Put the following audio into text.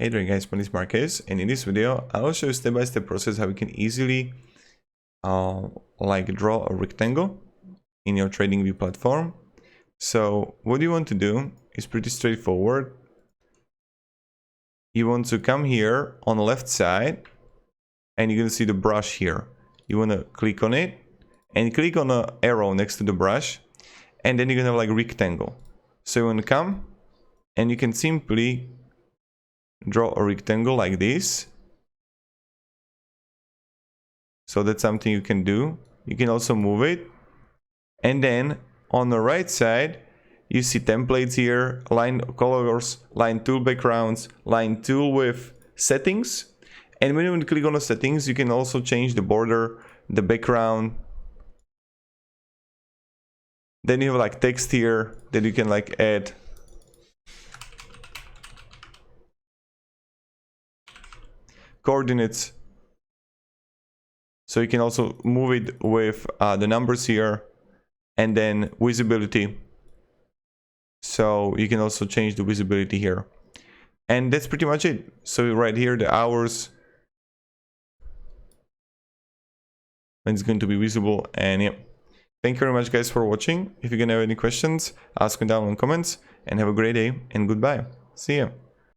Hey there guys, my name is Marquez, and in this video I will show you step-by-step process how you can easily draw a rectangle in your TradingView platform. So what you want to do is pretty straightforward. You want to come here on the left side and you're gonna see the brush here. You want to click on it and click on the arrow next to the brush, and then you're gonna have like rectangle. So you want to come and you can simply draw a rectangle like this. So that's something you can do. You can also move it, and then on the right side you see templates here, line colors, line tool backgrounds, line tool with settings. And when you click on the settings, you can also change the border, the background. Then you have like text here that you can like add. Coordinates. So you can also move it with the numbers here, and then visibility. So you can also change the visibility here. And that's pretty much it. So right here, the hours, it's going to be visible. And yeah, thank you very much guys for watching. If you're gonna have any questions, ask me down in the comments, and have a great day and goodbye. See ya.